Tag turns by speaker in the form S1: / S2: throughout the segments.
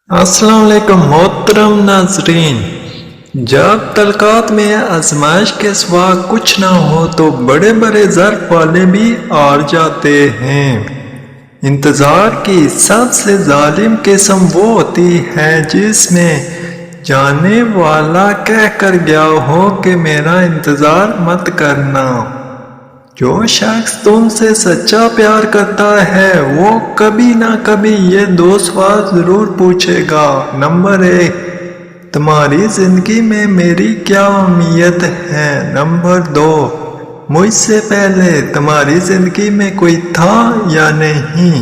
S1: السلام علیکم محترم ناظرین، جب تعلقات میں آزمائش کے سوا کچھ نہ ہو تو بڑے بڑے ظرف والے بھی ہار جاتے ہیں۔ انتظار کی سب سے ظالم قسم وہ ہوتی ہے جس میں جانے والا کہہ کر گیا ہو کہ میرا انتظار مت کرنا۔ جو شخص تم سے سچا پیار کرتا ہے وہ کبھی نہ کبھی یہ دو سوال ضرور پوچھے گا۔ نمبر 1، تمہاری زندگی میں میری کیا اہمیت ہے؟ نمبر 2، مجھ سے پہلے تمہاری زندگی میں کوئی تھا یا نہیں؟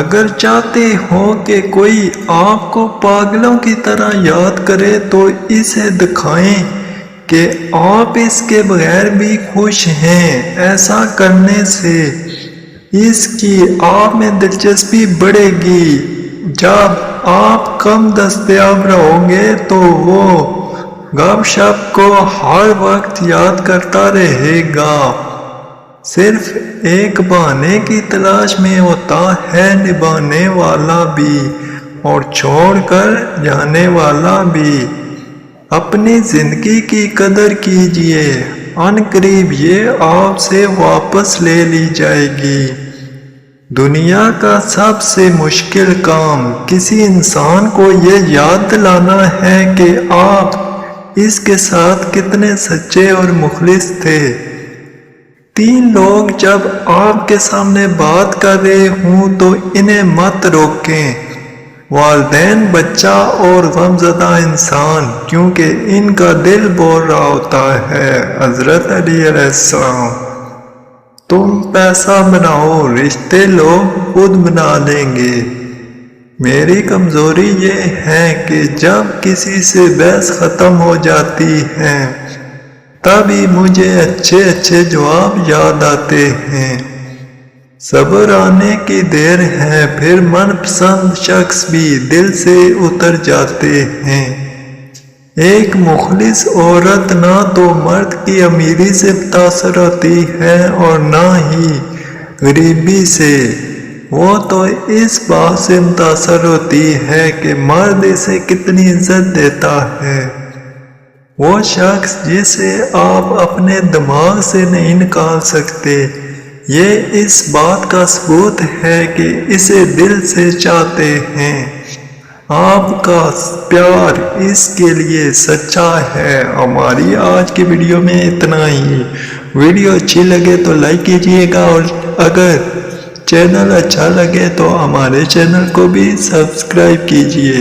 S1: اگر چاہتے ہو کہ کوئی آپ کو پاگلوں کی طرح یاد کرے تو اسے دکھائیں کہ آپ اس کے بغیر بھی خوش ہیں۔ ایسا کرنے سے اس کی آپ میں دلچسپی بڑھے گی۔ جب آپ کم دستیاب رہو گے تو وہ گپ شپ کو ہر وقت یاد کرتا رہے گا۔ صرف ایک بہانے کی تلاش میں ہوتا ہے نبھانے والا بھی اور چھوڑ کر جانے والا بھی۔ اپنی زندگی کی قدر کیجئے، عن قریب یہ آپ سے واپس لے لی جائے گی۔ دنیا کا سب سے مشکل کام کسی انسان کو یہ یاد دلانا ہے کہ آپ اس کے ساتھ کتنے سچے اور مخلص تھے۔ 3 لوگ جب آپ کے سامنے بات کر رہے ہوں تو انہیں مت روکیں، والدین، بچہ اور غمزدہ انسان، کیونکہ ان کا دل بول رہا ہوتا ہے۔ حضرت علی علیہ السلام۔ تم پیسہ بناؤ، رشتے لوگ خود بنا لیں گے۔ میری کمزوری یہ ہے کہ جب کسی سے بحث ختم ہو جاتی ہے تبھی مجھے اچھے جواب یاد آتے ہیں۔ صبر آنے کی دیر ہے، پھر من پسند شخص بھی دل سے اتر جاتے ہیں۔ ایک مخلص عورت نہ تو مرد کی امیری سے متاثر ہوتی ہے اور نہ ہی غریبی سے، وہ تو اس بات سے متاثر ہوتی ہے کہ مرد اسے کتنی عزت دیتا ہے۔ وہ شخص جسے آپ اپنے دماغ سے نہیں نکال سکتے، یہ اس بات کا ثبوت ہے کہ اسے دل سے چاہتے ہیں۔ آپ کا پیار اس کے لیے سچا ہے۔ ہماری آج کی ویڈیو میں اتنا ہی۔ ویڈیو اچھی لگے تو لائک کیجئے گا اور اگر چینل اچھا لگے تو ہمارے چینل کو بھی سبسکرائب کیجئے۔